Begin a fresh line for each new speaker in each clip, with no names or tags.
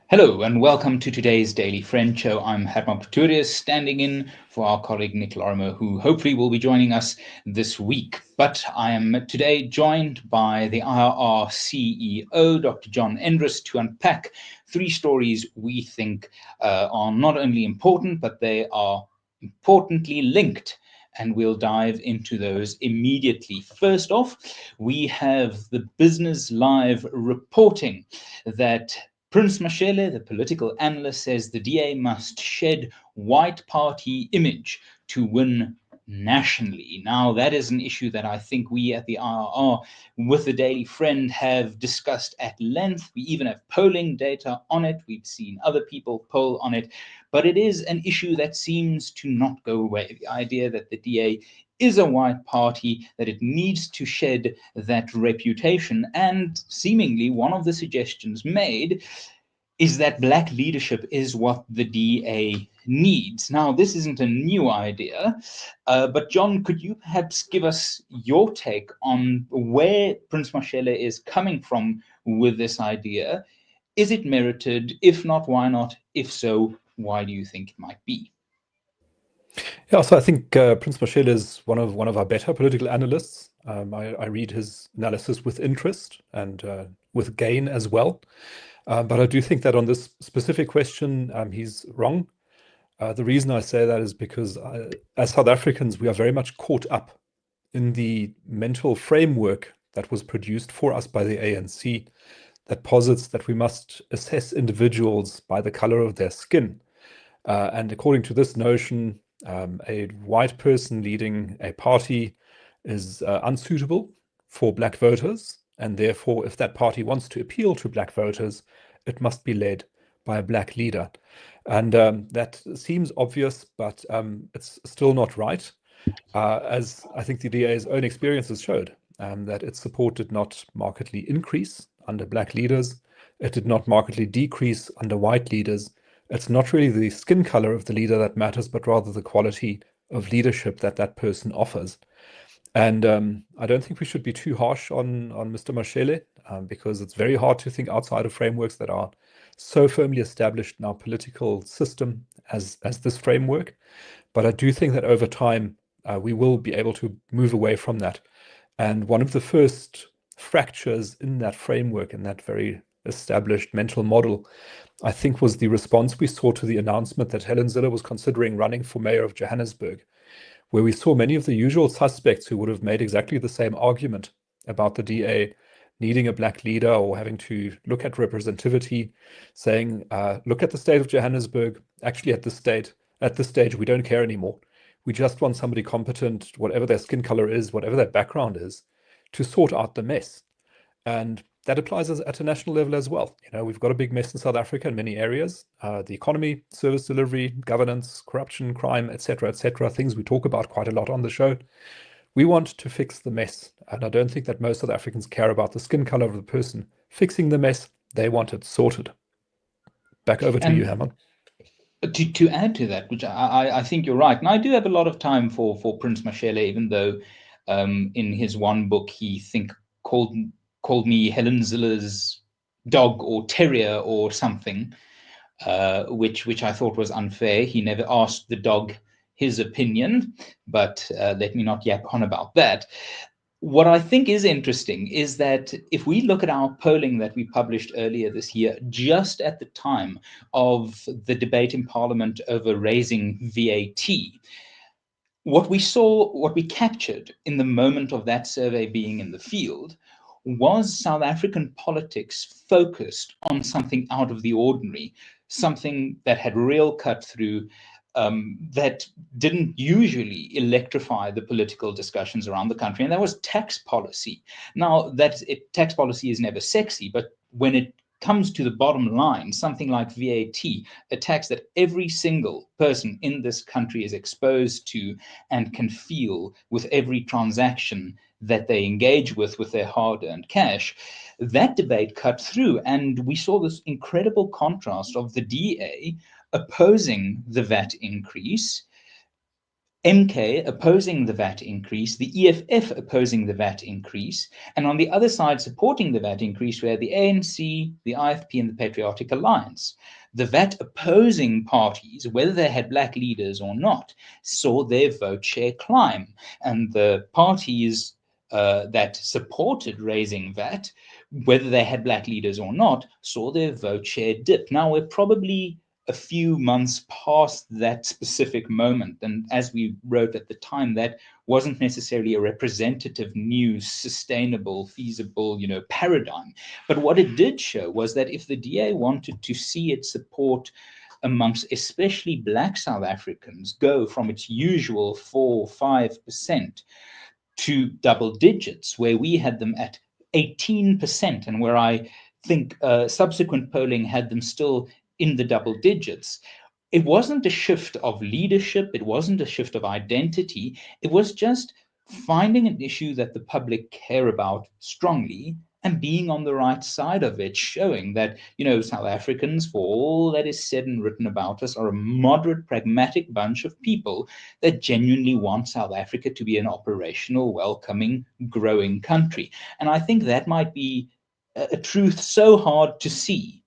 Hello and welcome to today's Daily Friend Show. I'm Hemann Pretorius, standing in for our colleague Nick Lorimer, who hopefully will be joining us this week. But I am today joined by the IRR CEO, Dr. John Endres, to unpack three stories we think are not only important, but they are importantly linked. And we'll dive into those immediately. First off, we have the Business Live reporting that Prince Mashele, the political analyst, says the DA must shed white party image to win nationally. Now, that is an issue that I think we at the IRR with the Daily Friend have discussed at length. We even have polling data on it. We've seen other people poll on it. But it is an issue that seems to not go away. The idea that the DA is a white party, that it needs to shed that reputation. And seemingly one of the suggestions made is that black leadership is what the DA needs. Now, this isn't a new idea, but John, could you perhaps give us your take on where Prince Mashele is coming from with this idea? Is it merited? If not, why not? If so, why do you think it might be?
Yeah, so I think Prince Mashele is one of our better political analysts. I read his analysis with interest and with gain as well. But I do think that on this specific question, he's wrong. The reason I say that is because as South Africans, we are very much caught up in the mental framework that was produced for us by the ANC that posits that we must assess individuals by the color of their skin. And according to this notion, a white person leading a party is unsuitable for black voters. And therefore, if that party wants to appeal to black voters, it must be led by a black leader. And that seems obvious, but it's still not right, as I think the DA's own experiences showed, that its support did not markedly increase under black leaders. It did not markedly decrease under white leaders. It's not really the skin color of the leader that matters, but rather the quality of leadership that that person offers. And I don't think we should be too harsh on Mr. Mashele, because it's very hard to think outside of frameworks that are so firmly established in our political system as this framework. But I do think that over time, we will be able to move away from that. And one of the first fractures in that framework, in that very established mental model, I think was the response we saw to the announcement that Helen Zille was considering running for mayor of Johannesburg, where we saw many of the usual suspects who would have made exactly the same argument about the DA needing a black leader or having to look at representativity, saying, look at the state of Johannesburg. Actually, at this stage, we don't care anymore. We just want somebody competent, whatever their skin color is, whatever their background is, to sort out the mess. And that applies at a national level as well. You know, we've got a big mess in South Africa in many areas. The economy, service delivery, governance, corruption, crime, etc., things we talk about quite a lot on the show. We want to fix the mess. And I don't think that most South Africans care about the skin color of the person fixing the mess. They want it sorted. Back over to you, Hemann.
To add to that, which I think you're right, and I do have a lot of time for Prince Mashele, even though in his one book he called me Helen Zille's dog or terrier or something, which I thought was unfair. He never asked the dog his opinion, but let me not yap on about that. What I think is interesting is that if we look at our polling that we published earlier this year, just at the time of the debate in Parliament over raising VAT, what we captured in the moment of that survey being in the field was South African politics focused on something out of the ordinary, something that had real cut through, that didn't usually electrify the political discussions around the country, and that was tax policy. Now, tax policy is never sexy, but when it comes to the bottom line, something like VAT, a tax that every single person in this country is exposed to and can feel with every transaction that they engage with their hard-earned cash, that debate cut through. And we saw this incredible contrast of the DA opposing the VAT increase, MK opposing the VAT increase, the EFF opposing the VAT increase, and on the other side supporting the VAT increase were the ANC, the IFP, and the Patriotic Alliance. The VAT opposing parties, whether they had black leaders or not, saw their vote share climb, and the parties that supported raising VAT, whether they had black leaders or not, saw their vote share dip. Now we're probably a few months past that specific moment. And as we wrote at the time, that wasn't necessarily a representative, new, sustainable, feasible, paradigm. But what it did show was that if the DA wanted to see its support amongst especially black South Africans go from its usual 4-5% to double digits, where we had them at 18%, and where I think subsequent polling had them still in the double digits. It wasn't a shift of leadership, it wasn't a shift of identity, it was just finding an issue that the public care about strongly and being on the right side of it, showing that, South Africans, for all that is said and written about us, are a moderate, pragmatic bunch of people that genuinely want South Africa to be an operational, welcoming, growing country. And I think that might be a truth so hard to see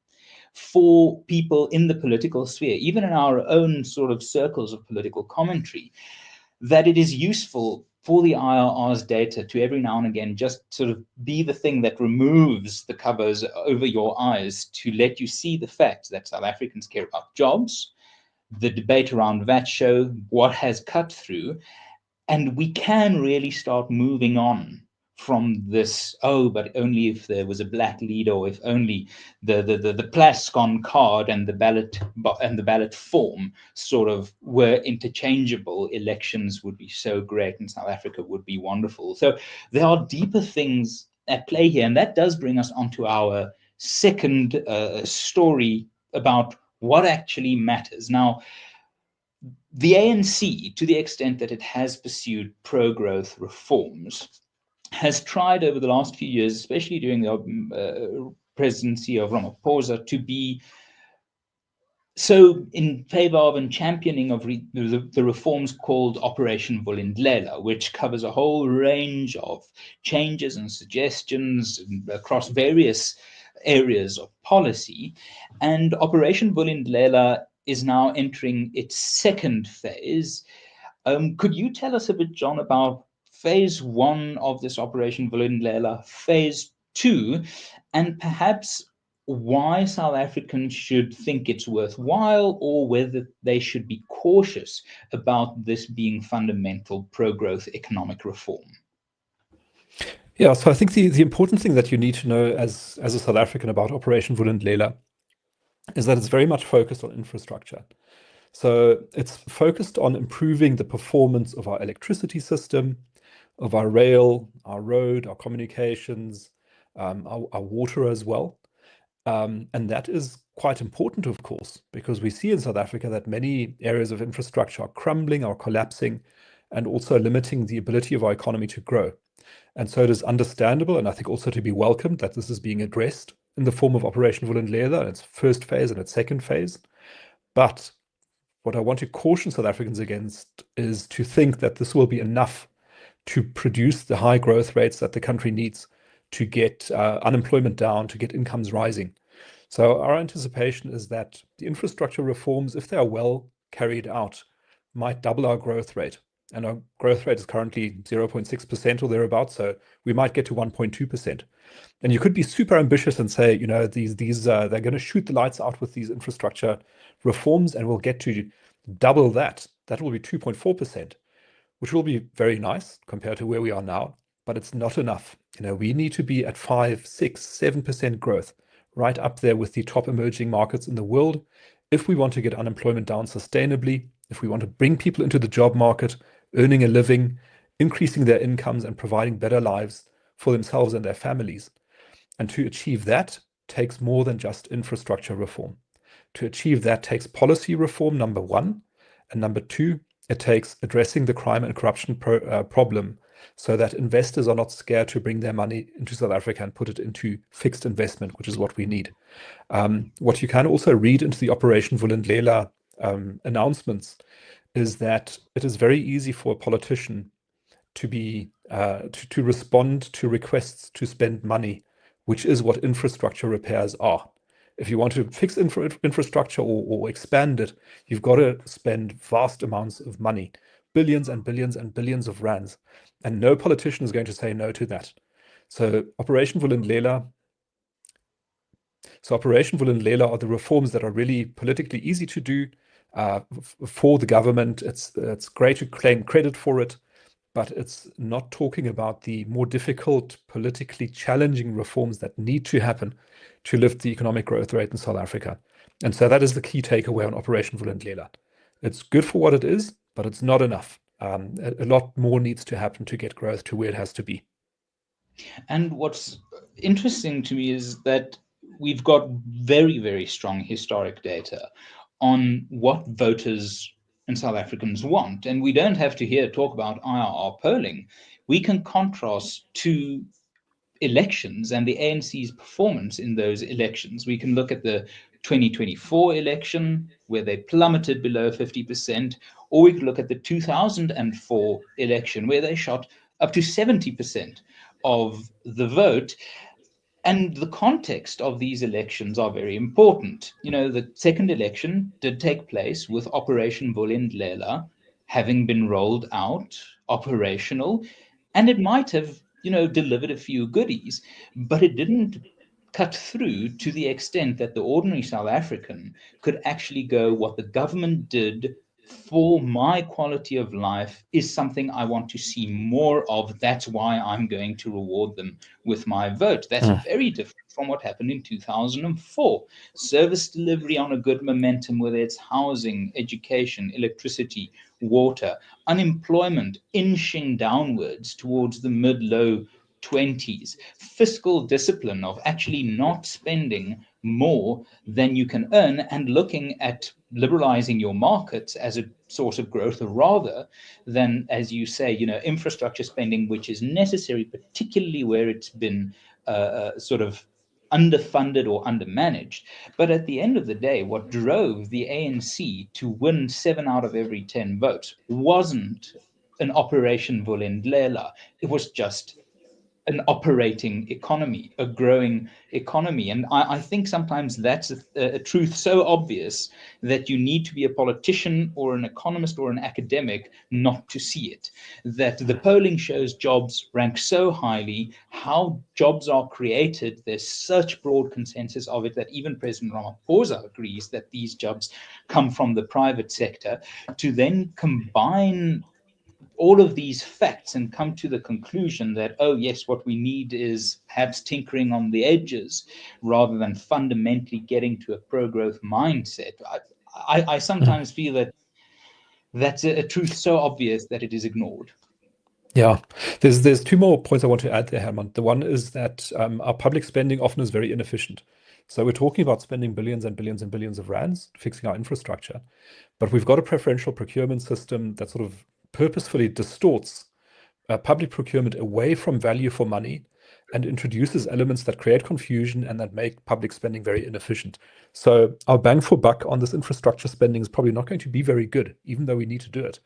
for people in the political sphere, even in our own sort of circles of political commentary, that it is useful for the IRR's data to every now and again just sort of be the thing that removes the covers over your eyes to let you see the fact that South Africans care about jobs, the debate around VAT show what has cut through, and we can really start moving on from this, but only if there was a black leader, or if only the Plascon card and the ballot form sort of were interchangeable, elections would be so great and South Africa would be wonderful. So there are deeper things at play here, and that does bring us onto our second story about what actually matters. Now, the ANC, to the extent that it has pursued pro-growth reforms, has tried over the last few years, especially during the presidency of Ramaphosa, to be so in favor of and championing of the reforms called Operation Vulindlela, which covers a whole range of changes and suggestions across various areas of policy. And Operation Vulindlela is now entering its second phase. Could you tell us a bit, John, about phase one of this Operation Vulindlela, phase two, and perhaps why South Africans should think it's worthwhile, or whether they should be cautious about this being fundamental pro-growth economic reform?
Yeah, so I think the important thing that you need to know as a South African about Operation Vulindlela is that it's very much focused on infrastructure. So it's focused on improving the performance of our electricity system, of our rail, our road, our communications, our water as well. And that is quite important, of course, because we see in South Africa that many areas of infrastructure are crumbling, are collapsing, and also limiting the ability of our economy to grow. And so it is understandable, and I think also to be welcomed, that this is being addressed in the form of Operation Vulindlela in its first phase and its second phase. But what I want to caution South Africans against is to think that this will be enough to produce the high growth rates that the country needs to get unemployment down, to get incomes rising. So our anticipation is that the infrastructure reforms, if they are well carried out, might double our growth rate. And our growth rate is currently 0.6% or thereabouts, so we might get to 1.2%. And you could be super ambitious and say, they're going to shoot the lights out with these infrastructure reforms, and we'll get to double that. That will be 2.4%, which will be very nice compared to where we are now, but it's not enough. We need to be at 5, 6, 7% growth, right up there with the top emerging markets in the world, if we want to get unemployment down sustainably, if we want to bring people into the job market, earning a living, increasing their incomes, and providing better lives for themselves and their families. And to achieve that takes more than just infrastructure reform. To achieve that takes policy reform, number one. And number two, it takes addressing the crime and corruption problem so that investors are not scared to bring their money into South Africa and put it into fixed investment, which is what we need. What you can also read into the Operation Vulindlela announcements is that it is very easy for a politician to be to respond to requests to spend money, which is what infrastructure repairs are. If you want to fix infrastructure or expand it, you've got to spend vast amounts of money, billions and billions and billions of rands, and no politician is going to say no to that. So Operation Vulindlela are the reforms that are really politically easy to do for the government. It's great to claim credit for it, but it's not talking about the more difficult, politically challenging reforms that need to happen to lift the economic growth rate in South Africa. And so that is the key takeaway on Operation Vulindlela. It's good for what it is, but it's not enough. A lot more needs to happen to get growth to where it has to be.
And what's interesting to me is that we've got very, very strong historic data on what voters and South Africans want. And we don't have to here talk about IRR polling. We can contrast two elections and the ANC's performance in those elections. We can look at the 2024 election, where they plummeted below 50%, or we could look at the 2004 election, where they shot up to 70% of the vote. And the context of these elections are very important. You know, the second election did take place with Operation Vulindlela having been rolled out, operational, and it might have, delivered a few goodies, but it didn't cut through to the extent that the ordinary South African could actually go, what the government did for my quality of life is something I want to see more of. That's why I'm going to reward them with my vote. That's very different from what happened in 2004. Service delivery on a good momentum, whether it's housing, education, electricity, water, unemployment inching downwards towards the mid-low 20s, fiscal discipline of actually not spending more than you can earn and looking at liberalizing your markets as a source of growth rather than, as you say, infrastructure spending, which is necessary, particularly where it's been sort of underfunded or undermanaged. But at the end of the day, what drove the ANC to win 7 out of every 10 votes wasn't an Operation Vulindlela. It was just an operating economy, a growing economy. And I think sometimes that's a truth so obvious that you need to be a politician or an economist or an academic not to see it. That the polling shows jobs rank so highly, how jobs are created, there's such broad consensus of it that even President Ramaphosa agrees that these jobs come from the private sector. To then combine all of these facts and come to the conclusion that, oh yes, what we need is perhaps tinkering on the edges rather than fundamentally getting to a pro-growth mindset. I sometimes feel that that's a truth so obvious that it is ignored.
Yeah, there's two more points I want to add there, Herman. The one is that our public spending often is very inefficient. So we're talking about spending billions and billions and billions of rands fixing our infrastructure, but we've got a preferential procurement system that sort of purposefully distorts public procurement away from value for money and introduces elements that create confusion and that make public spending very inefficient. So our bang for buck on this infrastructure spending is probably not going to be very good, even though we need to do it.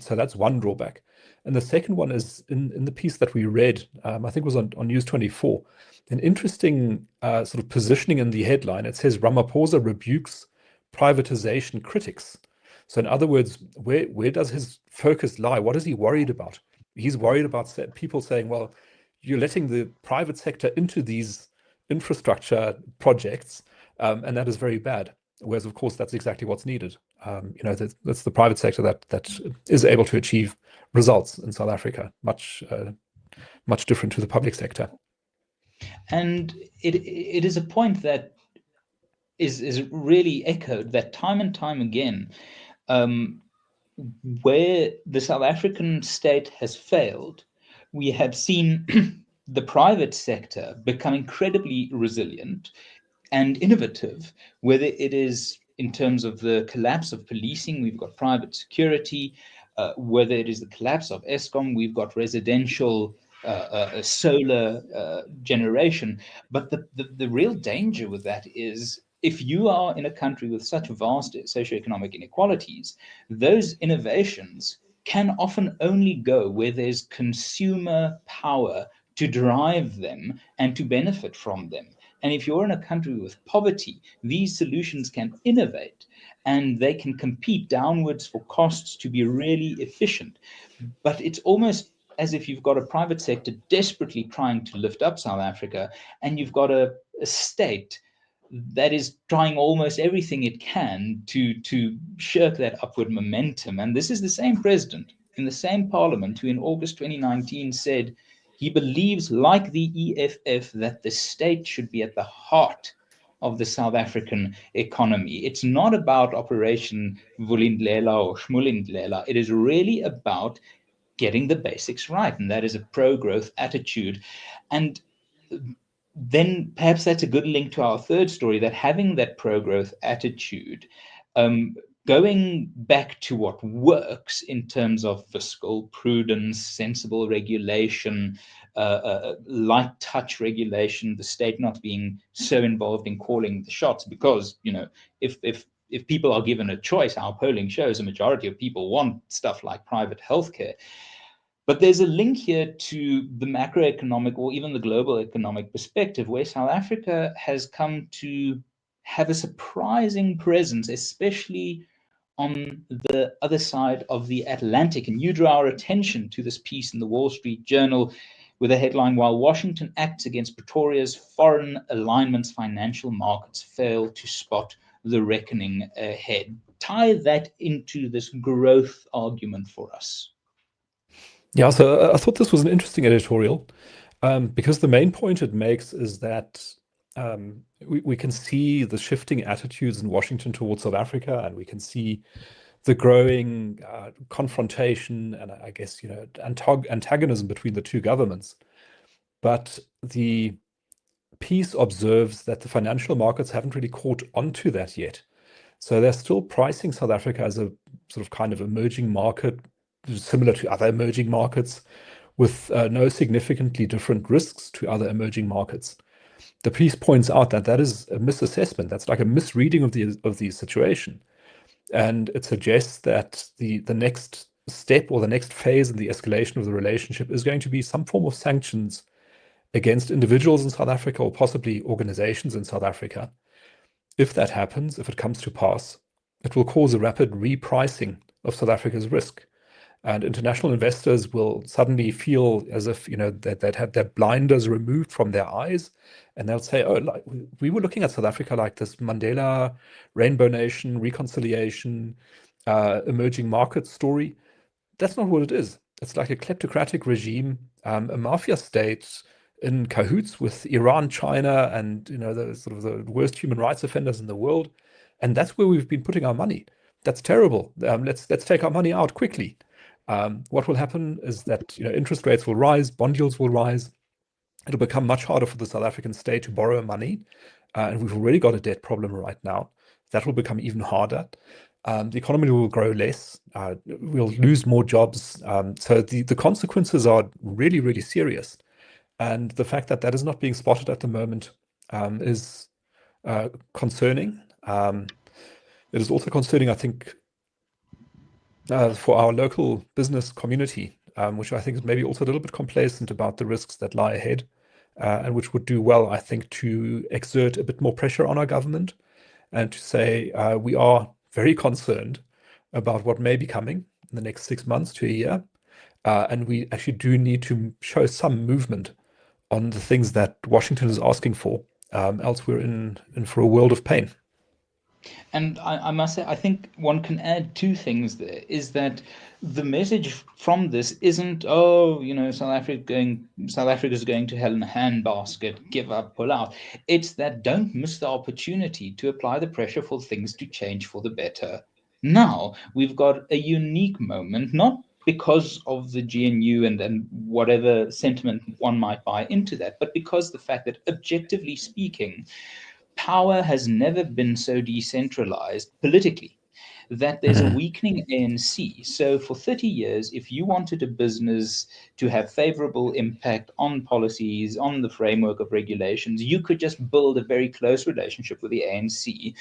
So that's one drawback. And the second one is in the piece that we read, I think it was on News 24, an interesting sort of positioning in the headline. It says Ramaphosa rebukes privatization critics. So in other words, where does his focus lie? What is he worried about? He's worried about people saying, well, you're letting the private sector into these infrastructure projects, and that is very bad. Whereas, of course, that's exactly what's needed. That's the private sector that is able to achieve results in South Africa, much different to the public sector.
And it is a point that is really echoed that time and time again, where the South African state has failed, we have seen the private sector become incredibly resilient and innovative, whether it is in terms of the collapse of policing, we've got private security, whether it is the collapse of Eskom, we've got residential solar generation. But the real danger with that is if you are in a country with such vast socioeconomic inequalities, those innovations can often only go where there's consumer power to drive them and to benefit from them. And if you're in a country with poverty, these solutions can innovate and they can compete downwards for costs to be really efficient. But it's almost as if you've got a private sector desperately trying to lift up South Africa, and you've got a state that is trying almost everything it can to shirk that upward momentum. And this is the same president in the same parliament who in August 2019 said he believes, like the EFF, that the state should be at the heart of the South African economy. It's not about Operation Vulindlela or Shmulindlela. It is really about getting the basics right, and that is a pro-growth attitude. And then perhaps that's a good link to our third story, that having that pro-growth attitude, going back to what works in terms of fiscal prudence, sensible regulation, light touch regulation, the state not being so involved in calling the shots, because if people are given a choice, our polling shows a majority of people want stuff like private healthcare. But there's a link here to the macroeconomic or even the global economic perspective, where South Africa has come to have a surprising presence, especially on the other side of the Atlantic. And you draw our attention to this piece in the Wall Street Journal with a headline, "While Washington acts against Pretorius foreign alignments, financial markets fail to spot the reckoning ahead." Tie that into this growth argument for us.
Yeah, so I thought this was an interesting editorial because the main point it makes is that we can see the shifting attitudes in Washington towards South Africa, and we can see the growing confrontation and I guess antagonism between the two governments. But the piece observes that the financial markets haven't really caught onto that yet. So they're still pricing South Africa as a sort of kind of emerging market, similar to other emerging markets, with no significantly different risks to other emerging markets. The piece points out that that is a misassessment. That's like a misreading of the situation. And it suggests that the next step or the next phase in the escalation of the relationship is going to be some form of sanctions against individuals in South Africa or possibly organizations in South Africa. If that happens, if it comes to pass, it will cause a rapid repricing of South Africa's risk. And international investors will suddenly feel as if that they'd had their blinders removed from their eyes, and they'll say, "Oh, like, we were looking at South Africa like this Mandela, Rainbow Nation, reconciliation, emerging market story." That's not what it is. It's like a kleptocratic regime, a mafia state in cahoots with Iran, China, and the sort of the worst human rights offenders in the world, and that's where we've been putting our money. That's terrible. Let's take our money out quickly. What will happen is that interest rates will rise, bond yields will rise. It'll become much harder for the South African state to borrow money, and we've already got a debt problem right now. That will become even harder. The economy will grow less. We'll lose more jobs. So the consequences are really, really serious. And the fact that that is not being spotted at the moment is concerning. It is also concerning, I think, for our local business community, which I think is maybe also a little bit complacent about the risks that lie ahead, and which would do well, I think, to exert a bit more pressure on our government and to say we are very concerned about what may be coming in the next 6 months to a year. And we actually do need to show some movement on the things that Washington is asking for. Else we're in for a world of pain.
And I must say, I think one can add two things there, is that the message from this isn't, South Africa's going to hell in a handbasket, give up, pull out. It's that don't miss the opportunity to apply the pressure for things to change for the better. Now we've got a unique moment, not because of the GNU and whatever sentiment one might buy into that, but because the fact that, objectively speaking, power has never been so decentralized politically. that there's a weakening ANC. So for 30 years, if you wanted a business to have favorable impact on policies, on the framework of regulations, you could just build a very close relationship with the ANC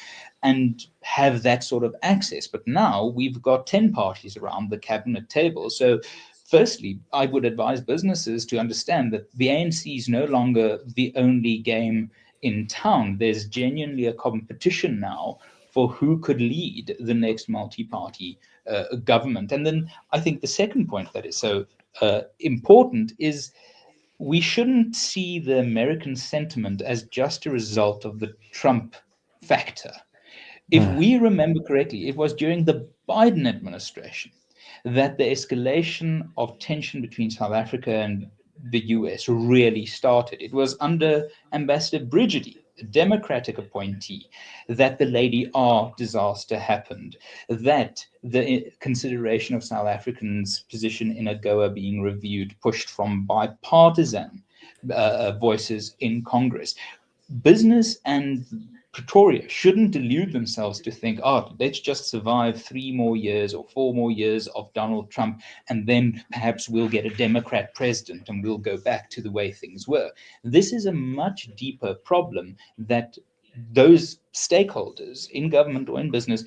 and have that sort of access. But now we've got 10 parties around the cabinet table. So firstly, I would advise businesses to understand that the ANC is no longer the only game in town. There's genuinely a competition now for who could lead the next multi-party government. And then I think the second point that is so important is we shouldn't see the American sentiment as just a result of the Trump factor. If we remember correctly, it was during the Biden administration that the escalation of tension between South Africa and the US really started. It was under Ambassador Brigidi, a Democratic appointee, that the Lady R disaster happened, that the consideration of South Africans' position in AGOA being reviewed pushed from bipartisan voices in Congress. Business and Pretoria shouldn't delude themselves to think, oh, let's just survive 3 more years or 4 more years of Donald Trump, and then perhaps we'll get a Democrat president and we'll go back to the way things were. This is a much deeper problem that those stakeholders in government or in business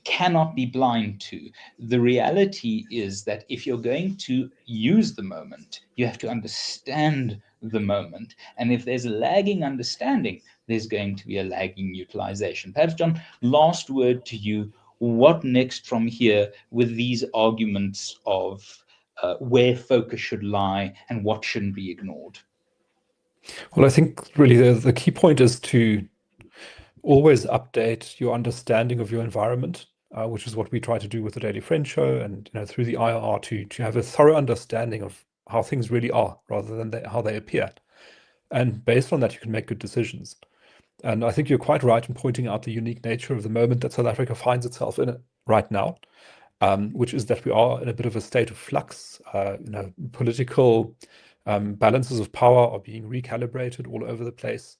cannot be blind to. The reality is that if you're going to use the moment, you have to understand the moment. And if there's a lagging understanding, there's going to be a lagging utilization. Perhaps, John, last word to you. What next from here with these arguments of where focus should lie and what shouldn't be ignored?
Well, I think really the key point is to always update your understanding of your environment, which is what we try to do with the Daily Friend Show and through the IRR to have a thorough understanding of how things really are rather than how they appear. And based on that, you can make good decisions. And I think you're quite right in pointing out the unique nature of the moment that South Africa finds itself in right now, which is that we are in a bit of a state of flux. Political balances of power are being recalibrated all over the place.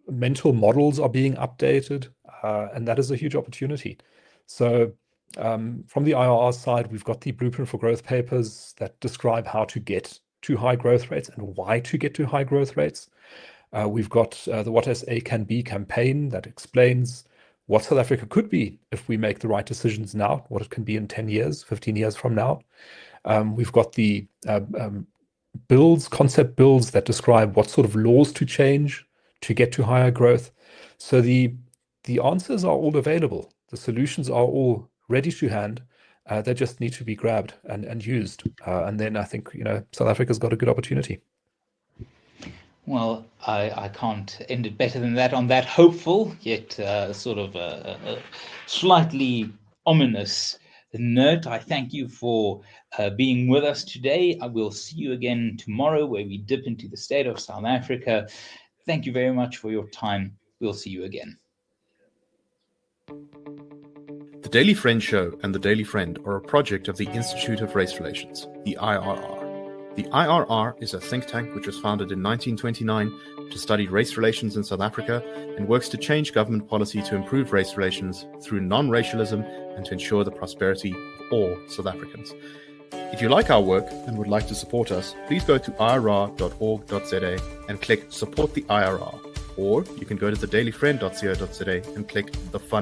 Mental models are being updated, and that is a huge opportunity. So from the IRR side, we've got the Blueprint for Growth papers that describe how to get to high growth rates and why to get to high growth rates. We've got the What SA Can Be campaign that explains what South Africa could be if we make the right decisions now, what it can be in 10 years, 15 years from now. We've got the concept bills that describe what sort of laws to change to get to higher growth. So the answers are all available. The solutions are all ready to hand. They just need to be grabbed and used. And then I think, South Africa's got a good opportunity.
Well, I can't end it better than that on that hopeful, yet sort of a slightly ominous note. I thank you for being with us today. I will see you again tomorrow where we dip into the state of South Africa. Thank you very much for your time. We'll see you again.
The Daily Friend Show and The Daily Friend are a project of the Institute of Race Relations, the IRR. The IRR is a think tank which was founded in 1929 to study race relations in South Africa and works to change government policy to improve race relations through non-racialism and to ensure the prosperity of all South Africans. If you like our work and would like to support us, please go to irr.org.za and click Support the IRR. Or you can go to thedailyfriend.co.za and click the Fund